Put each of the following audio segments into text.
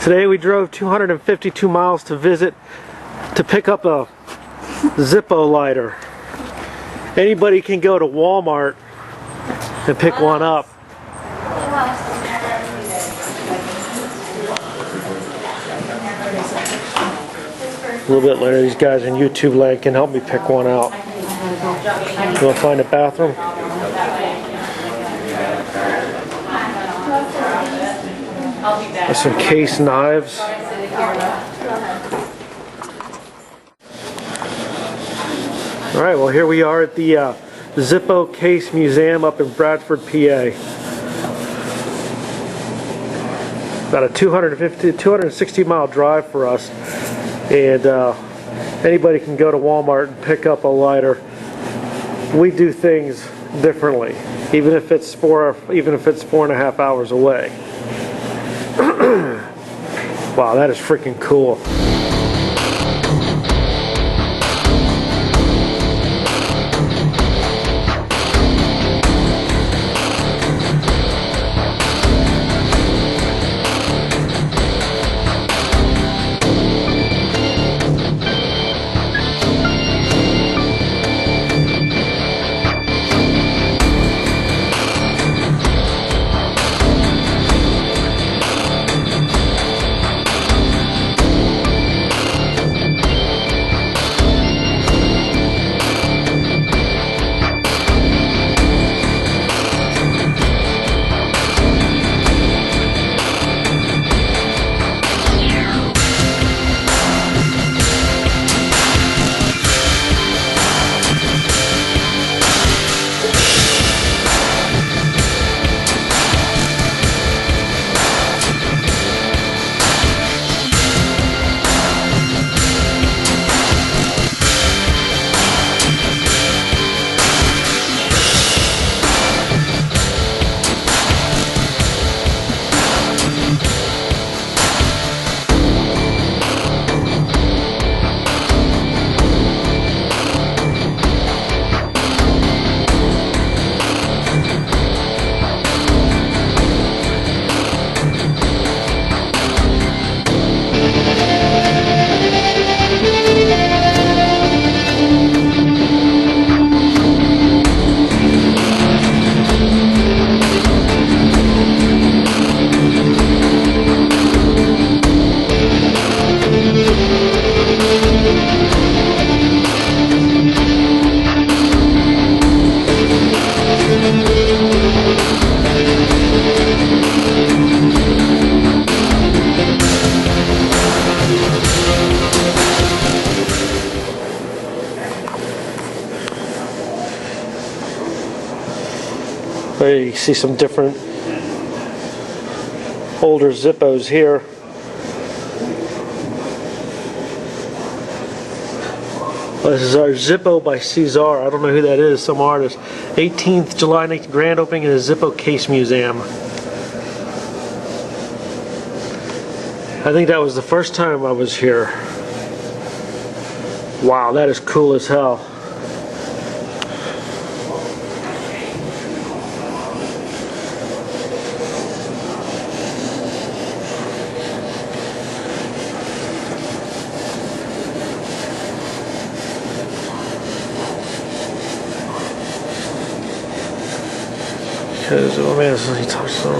Today we drove 252 miles to pick up a Zippo lighter. Anybody can go to Walmart and pick one up. A little bit later, these guys in YouTube land can help me pick one out. You want to find a bathroom? There's some case knives. Alright, well here we are at the Zippo Case Museum up in Bradford, PA. About a 260 mile drive for us, and anybody can go to Walmart and pick up a lighter. We do things differently, even if it's 4.5 hours away. Wow, that is freaking cool. You see some different older Zippos here. This is our Zippo by Cesar. I don't know who that is, some artist. 18th July 19th, grand opening in the Zippo Case Museum. I think that was the first time I was here. Wow, that is cool as hell. Because, oh man, he talks so.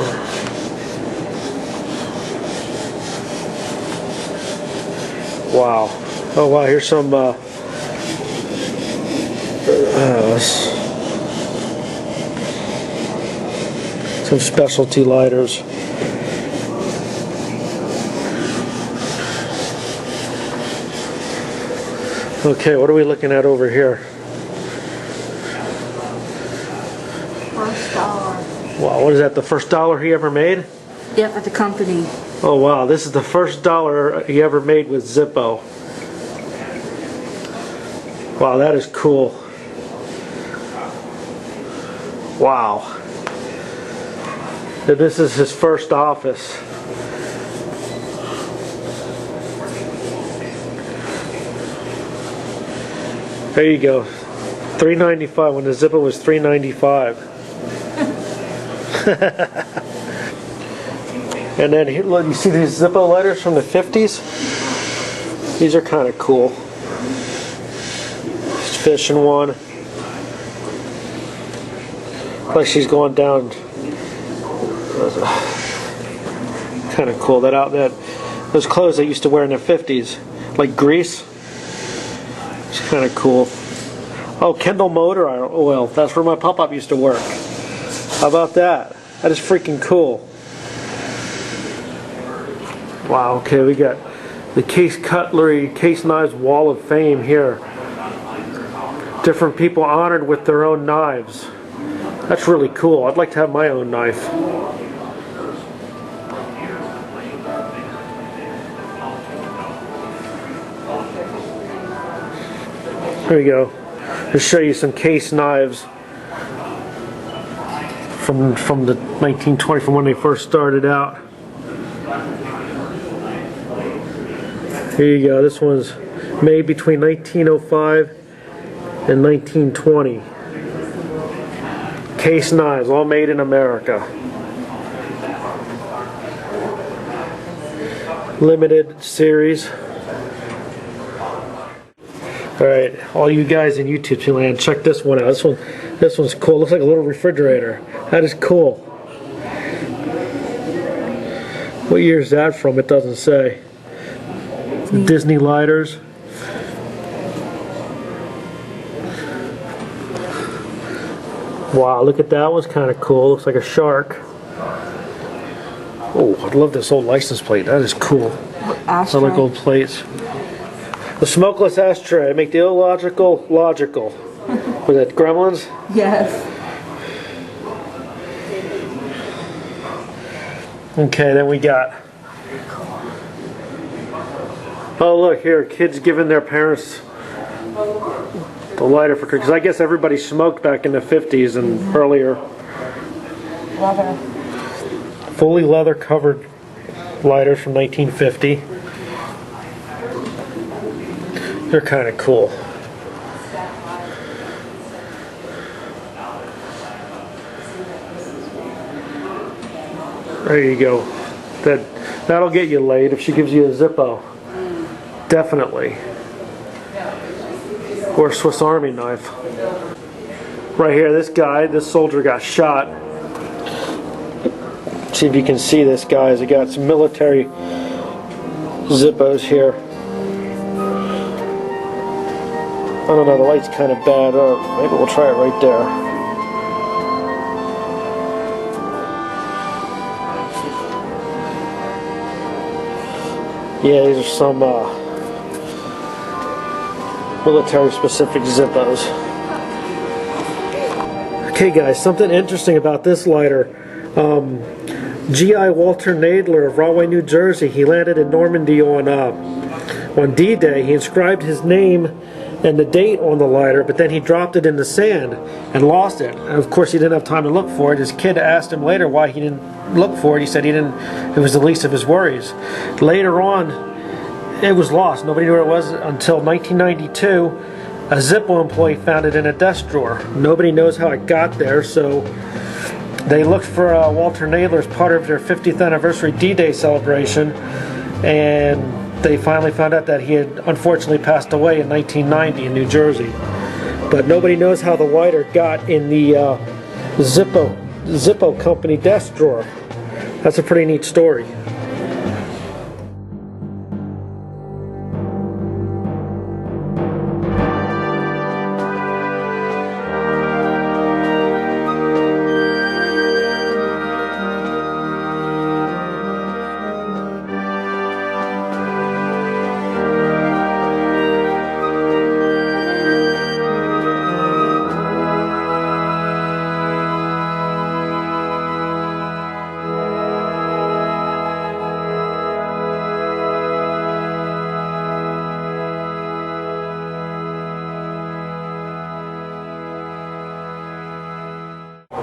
Wow. Oh wow, here's some specialty lighters. Okay, what are we looking at over here? Wow, what is that, the first dollar he ever made? Yep, at the company. Oh wow, this is the first dollar he ever made with Zippo. Wow, that is cool. Wow. And this is his first office. There you go. $3.95 when the Zippo was $3.95. And then here, look, you see these Zippo lighters from the 50s? These are kind of cool. She's fishing one. Like she's going down. Kind of cool. Those clothes they used to wear in the 50s, like Grease. It's kind of cool. Oh, Kendall motor oil. That's where my pop-up used to work. How about that? That is freaking cool. Wow, okay, we got the Case Cutlery, Case Knives Wall of Fame here. Different people honored with their own knives. That's really cool. I'd like to have my own knife. Here we go. To show you some Case knives from the 1920s, from when they first started out. Here you go. This one's made between 1905 and 1920. Case knives, all made in America. Limited series. Alright, all you guys in YouTube land, check this one out. This one's cool. Looks like a little refrigerator. That is cool. What year is that from? It doesn't say. Disney lighters. Wow, look at that. One's kind of cool. Looks like a shark. Oh, I love this old license plate. That is cool. Ashtray. I like old plates. The smokeless ashtray. Make the illogical logical. Was that Gremlins? Yes. Okay, then we got. Oh, look here, kids giving their parents the lighter for, because I guess everybody smoked back in the 50s and earlier. Leather. Fully leather covered lighters from 1950. They're kind of cool. There you go. That'll get you laid if she gives you a Zippo. Definitely. Or a Swiss Army knife. Right here, this soldier got shot. See if you can see this, guys. He got some military Zippos here. I don't know, the light's kind of bad. Maybe we'll try it right there. Yeah, these are some military-specific Zippos. Okay, guys, something interesting about this lighter. G.I. Walter Nadler of Rahway, New Jersey. He landed in Normandy on D-Day. He inscribed his name and the date on the lighter, but then he dropped it in the sand and lost it. And of course, he didn't have time to look for it. His kid asked him later why he didn't look for it. He said it was the least of his worries. Later on, it was lost. Nobody knew where it was until 1992. A Zippo employee found it in a desk drawer. Nobody knows how it got there, so they looked for Walter Nadler as part of their 50th anniversary D-Day celebration, and they finally found out that he had unfortunately passed away in 1990 in New Jersey. But nobody knows how the lighter got in the Zippo company desk drawer. That's a pretty neat story.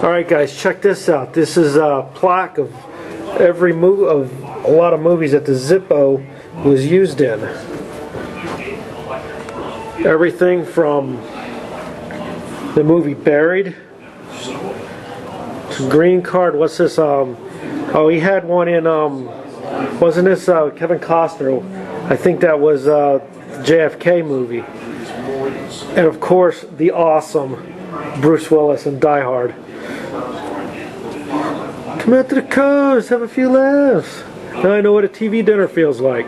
Alright guys, check this out. This is a plaque of a lot of movies that the Zippo was used in. Everything from the movie Buried to Green Card. What's this? Oh, he had one in, wasn't this Kevin Costner? I think that was JFK movie. And of course, the awesome Bruce Willis in Die Hard. Come out to the coast, have a few laughs. Now I know what a TV dinner feels like.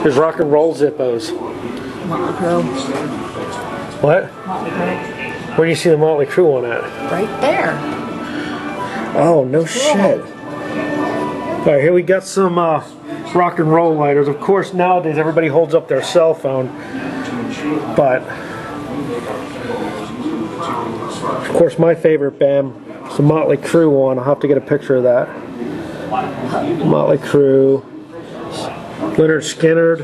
There's rock and roll Zippos. Motley Crue. What? Motley Crue. Where do you see the Motley Crue one at? Right there. Oh, no shit. Alright, here we got some rock and roll lighters. Of course, nowadays everybody holds up their cell phone. But, of course, my favorite band is the Motley Crue one. I'll have to get a picture of that. Motley Crue. Leonard Skinner.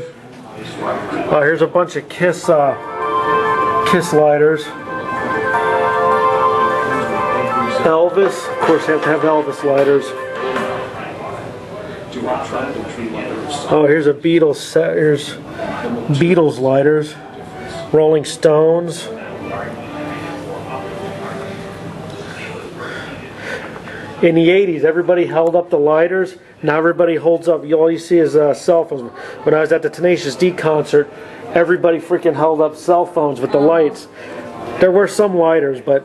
Oh, here's a bunch of Kiss lighters. Elvis, of course, you have to have Elvis lighters. Oh, here's a Beatles set. Here's Beatles lighters. Rolling Stones. In the 80s, everybody held up the lighters. Now everybody holds up. All you see is cell phones. When I was at the Tenacious D concert, everybody freaking held up cell phones with the lights. There were some lighters, but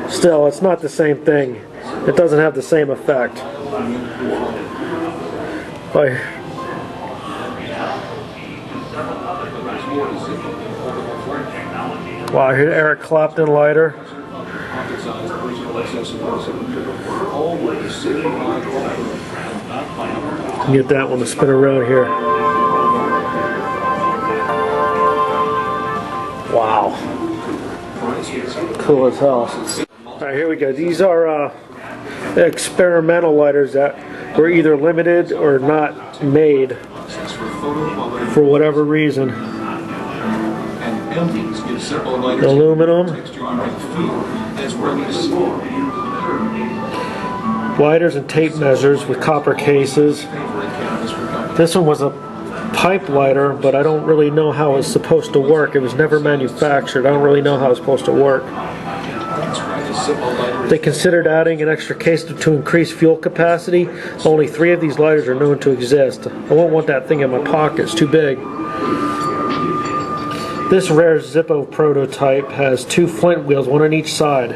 still, it's not the same thing. It doesn't have the same effect. Wow, here's Eric Clapton lighter. Get that one to spin around here. Wow. Cool as hell. Alright, here we go. These are experimental lighters that were either limited or not made for whatever reason. Aluminum. Lighters and tape measures with copper cases. This one was a pipe lighter, but I don't really know how it's supposed to work. It was never manufactured. I don't really know how it's supposed to work. They considered adding an extra case to increase fuel capacity. Only 3 of these lighters are known to exist. I won't want that thing in my pocket. It's too big. This rare Zippo prototype has 2 flint wheels, one on each side.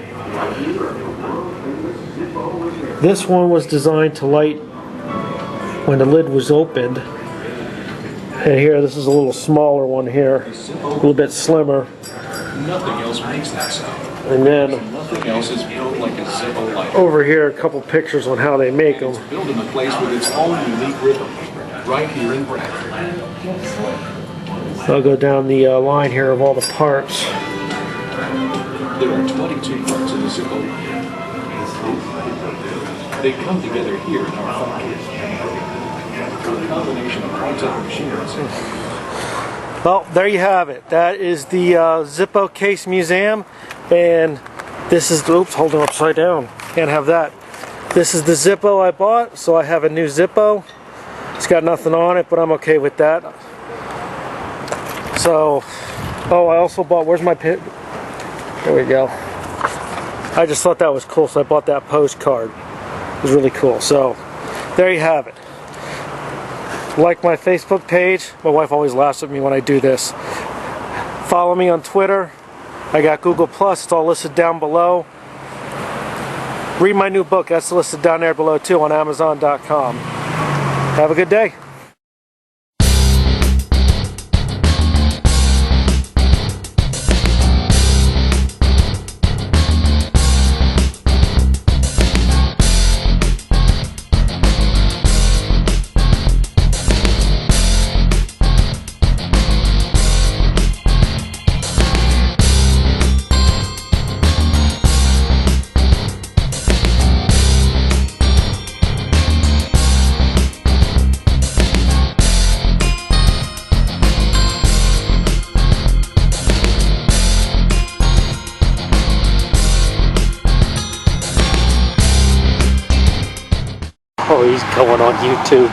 This one was designed to light when the lid was opened. And here, this is a little smaller one here, a little bit slimmer. Nothing else makes that sound. And then Nothing else is built like a Zippo lighter. over here, a couple pictures on how they make them. It's built in a place with its own unique rhythm, right here in Bradford. I'll go down the line here of all the parts. There are 22 parts of the Zippo lighter. They come together here in our factory. A combination of parts of machines. Well, there you have it. That is the Zippo Case Museum, and this is the, oops, hold it upside down. Can't have that. This is the Zippo I bought, so I have a new Zippo. It's got nothing on it, but I'm okay with that. So, oh, I also bought, where's my pin? There we go. I just thought that was cool, so I bought that postcard. It was really cool. So, there you have it. Like my Facebook page. My wife always laughs at me when I do this. Follow me on Twitter. I got Google+. It's all listed down below. Read my new book. That's listed down there below too on Amazon.com. Have a good day. Oh, he's going on YouTube.